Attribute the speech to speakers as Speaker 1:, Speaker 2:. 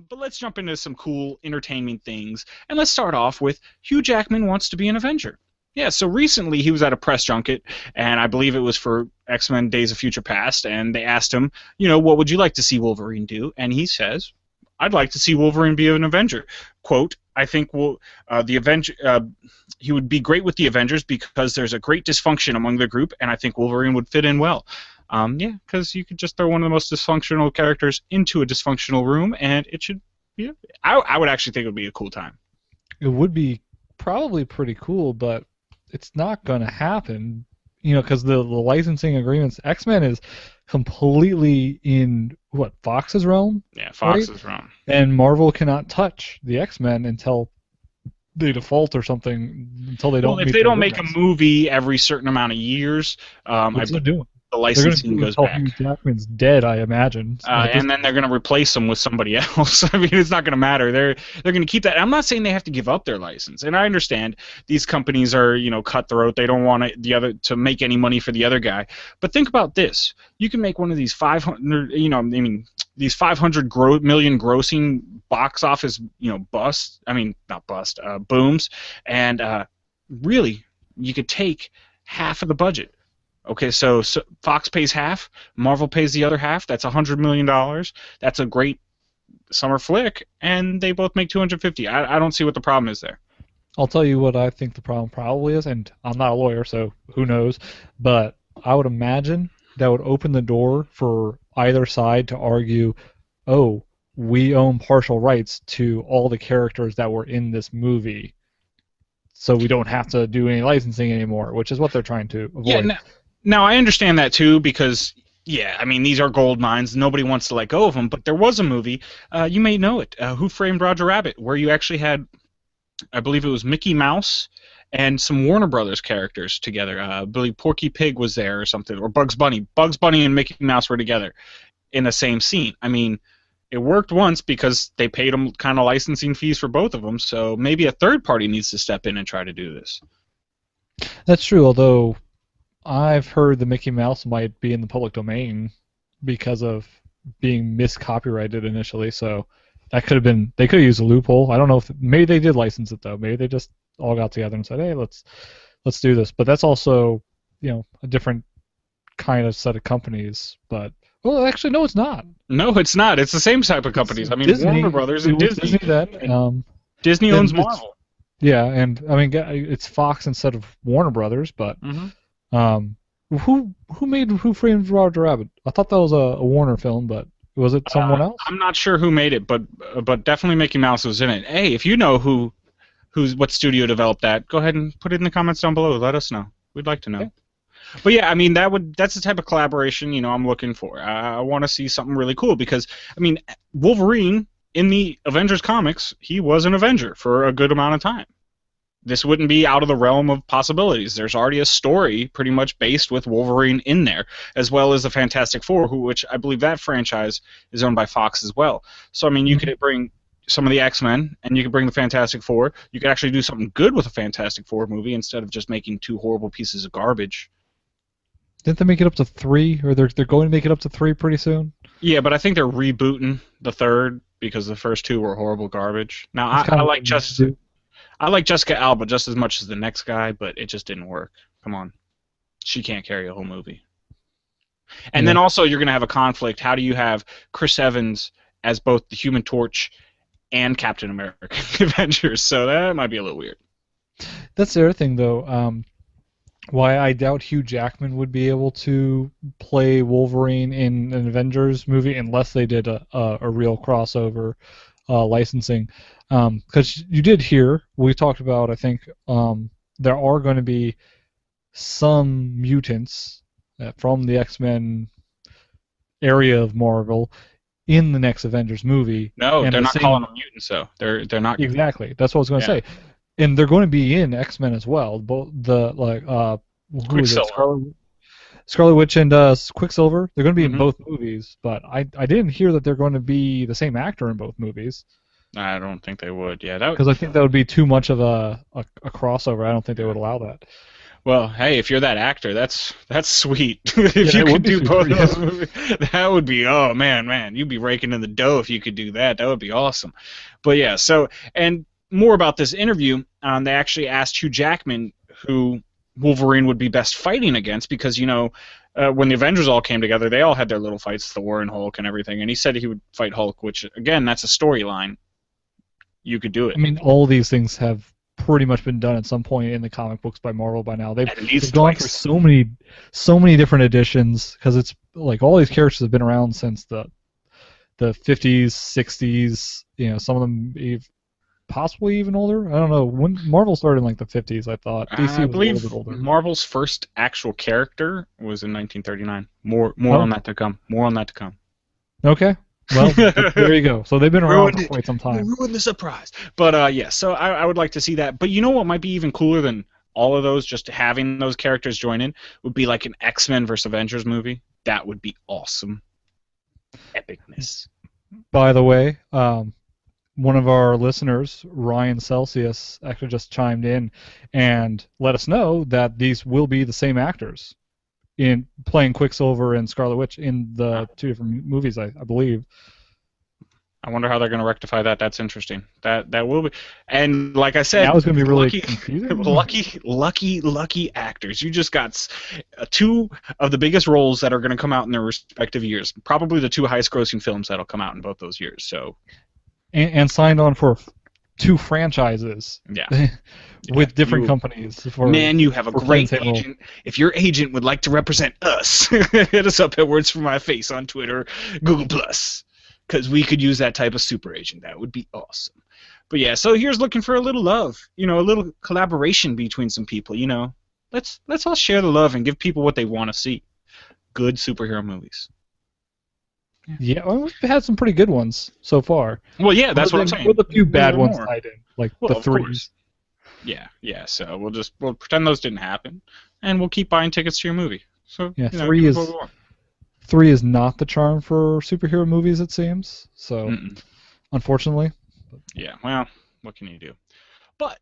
Speaker 1: But let's jump into some cool entertainment things, and let's start off with Hugh Jackman wants to be an Avenger. Yeah, so recently he was at a press junket, and I believe it was for X-Men Days of Future Past, and they asked him, what would you like to see Wolverine do? And he says, I'd like to see Wolverine be an Avenger. Quote, I think he would be great with the Avengers because there's a great dysfunction among the group, and I think Wolverine would fit in well. Yeah, because you could just throw one of the most dysfunctional characters into a dysfunctional room, and it should be. I would actually think it would be a cool time.
Speaker 2: It would be probably pretty cool, but it's not going to happen, because the licensing agreements, X-Men is completely in, Fox's realm?
Speaker 1: Yeah, Fox's realm.
Speaker 2: And Marvel cannot touch the X-Men until they default or something, until they don't.
Speaker 1: Well, if they don't make a movie every certain amount of years,
Speaker 2: what's they doing?
Speaker 1: The licensing goes back.
Speaker 2: Hugh Jackman's dead, I imagine.
Speaker 1: And then they're going to replace him with somebody else. I mean, it's not going to matter. They're going to keep that. I'm not saying they have to give up their license, and I understand these companies are cutthroat. They don't want to make any money for the other guy. But think about this: you can make one of these 500, these 500 million grossing box office, booms, and really, you could take half of the budget. Okay, so Fox pays half, Marvel pays the other half. That's $100 million. That's a great summer flick, and they both make 250. I don't see what the problem is there.
Speaker 2: I'll tell you what I think the problem probably is, and I'm not a lawyer, so who knows, but I would imagine that would open the door for either side to argue, oh, we own partial rights to all the characters that were in this movie, so we don't have to do any licensing anymore, which is what they're trying to avoid.
Speaker 1: Yeah, now, I understand that, too, because, these are gold mines. Nobody wants to let go of them. But there was a movie, you may know it, Who Framed Roger Rabbit, where you actually had, I believe it was Mickey Mouse and some Warner Brothers characters together. I believe Porky Pig was there or something, or Bugs Bunny. Bugs Bunny and Mickey Mouse were together in the same scene. I mean, it worked once because they paid them kind of licensing fees for both of them, so maybe a third party needs to step in and try to do this.
Speaker 2: That's true, although I've heard the Mickey Mouse might be in the public domain because of being miscopyrighted initially, so that could have been, they could have used a loophole. I don't know if, maybe they did license it though. Maybe they just all got together and said, hey, let's do this. But that's also, a different kind of set of companies. But, well, actually, no, it's not.
Speaker 1: No, it's not. It's the same type of companies. I mean,
Speaker 2: Disney,
Speaker 1: Warner Brothers and Disney.
Speaker 2: Disney then.
Speaker 1: Disney owns Marvel.
Speaker 2: Yeah, and I mean, it's Fox instead of Warner Brothers, but who made Who Framed Roger Rabbit? I thought that was a Warner film, but was it someone else?
Speaker 1: I'm not sure who made it, but definitely Mickey Mouse was in it. Hey, if you know what studio developed that, go ahead and put it in the comments down below. Let us know. We'd like to know. Okay. But yeah, I mean that's the type of collaboration I'm looking for. I want to see something really cool because Wolverine in the Avengers comics, he was an Avenger for a good amount of time. This wouldn't be out of the realm of possibilities. There's already a story pretty much based with Wolverine in there, as well as the Fantastic Four, which I believe that franchise is owned by Fox as well. So, you could bring some of the X-Men, and you could bring the Fantastic Four. You could actually do something good with a Fantastic Four movie instead of just making two horrible pieces of garbage.
Speaker 2: Didn't they make it up to 3, or they're going to make it up to 3 pretty soon?
Speaker 1: Yeah, but I think they're rebooting the third because the first 2 were horrible garbage. Now, I like Jessica Alba just as much as the next guy, but it just didn't work. Come on. She can't carry a whole movie. And then also you're going to have a conflict. How do you have Chris Evans as both the Human Torch and Captain America in Avengers? So that might be a little weird.
Speaker 2: That's the other thing, though. Why I doubt Hugh Jackman would be able to play Wolverine in an Avengers movie unless they did a real crossover licensing. Because you did hear, we talked about, I think, there are going to be some mutants from the X-Men area of Marvel in the next Avengers movie.
Speaker 1: No, they're not calling them mutants, though. They're not.
Speaker 2: Exactly. That's what I was going to say. And they're going to be in X-Men as well. Both who is it? Scarlet Witch and Quicksilver. They're going to be in both movies, but I didn't hear that they're going to be the same actor in both movies.
Speaker 1: I don't think they would. Yeah,
Speaker 2: because I think that would be too much of a crossover. I don't think they would allow that.
Speaker 1: Well, hey, if you're that actor, that's sweet. If
Speaker 2: Yeah,
Speaker 1: you
Speaker 2: that
Speaker 1: could
Speaker 2: would be
Speaker 1: do
Speaker 2: super.
Speaker 1: both of
Speaker 2: Yeah.
Speaker 1: those movies, that would be, oh man, you'd be raking in the dough if you could do that. That would be awesome. But yeah, so and more about this interview, they actually asked Hugh Jackman who Wolverine would be best fighting against because when the Avengers all came together, they all had their little fights, Thor and Hulk and everything, and he said he would fight Hulk, which again, that's a storyline. You could do
Speaker 2: I
Speaker 1: it
Speaker 2: mean, all these things have pretty much been done at some point in the comic books by Marvel by now. They've
Speaker 1: at
Speaker 2: they've
Speaker 1: least
Speaker 2: gone through
Speaker 1: twice.
Speaker 2: so many different editions because it's like all these characters have been around since the 50s, 60s. You know, some of them possibly even older. I don't know. When Marvel started in like the 50s, I thought DC
Speaker 1: I
Speaker 2: was a little bit
Speaker 1: believe
Speaker 2: older.
Speaker 1: Marvel's first actual character was in 1939. More
Speaker 2: Oh,
Speaker 1: on that to come. More on that to come.
Speaker 2: okay. Well, there you go. So they've been around
Speaker 1: Ruined
Speaker 2: for
Speaker 1: it.
Speaker 2: quite some
Speaker 1: You
Speaker 2: time.
Speaker 1: ruined the surprise. But yeah, so I would like to see that. But you know what might be even cooler than all of those? Just having those characters join in would be like an X-Men versus Avengers movie. That would be awesome. Epicness.
Speaker 2: By the way, one of our listeners, Ryan Celsius, actually just chimed in and let us know that these will be the same actors in playing Quicksilver and Scarlet Witch in the two different movies, I believe.
Speaker 1: I wonder how they're going to rectify that. That's interesting. That will be, and like I
Speaker 2: Now
Speaker 1: said,
Speaker 2: it's going to be really
Speaker 1: lucky,
Speaker 2: confusing.
Speaker 1: lucky actors. You just got two of the biggest roles that are going to come out in their respective years. Probably the two highest-grossing films that'll come out in both those years. So
Speaker 2: And signed on for two franchises
Speaker 1: yeah,
Speaker 2: with different companies
Speaker 1: man, you have a
Speaker 2: for playing
Speaker 1: great
Speaker 2: the same role.
Speaker 1: agent. If your agent would like to represent us, hit us up at Words for My Face on Twitter, Google Plus, because we could use that type of super agent. That would be awesome. But yeah, so here's looking for a little love, a little collaboration between some people. Let's all share the love and give people what they want to see. Good superhero movies.
Speaker 2: Yeah, well, we've had some pretty good ones so far.
Speaker 1: Well, yeah, that's what I'm saying.
Speaker 2: With a few bad
Speaker 1: More.
Speaker 2: ones tied in, like
Speaker 1: Well,
Speaker 2: the
Speaker 1: of
Speaker 2: threes.
Speaker 1: course. Yeah. So we'll pretend those didn't happen, and we'll keep buying tickets to your movie. So
Speaker 2: Yeah,
Speaker 1: give us what we want.
Speaker 2: three is not the charm for superhero movies, it seems. So,
Speaker 1: Mm-mm.
Speaker 2: unfortunately.
Speaker 1: Yeah. Well, what can you do? But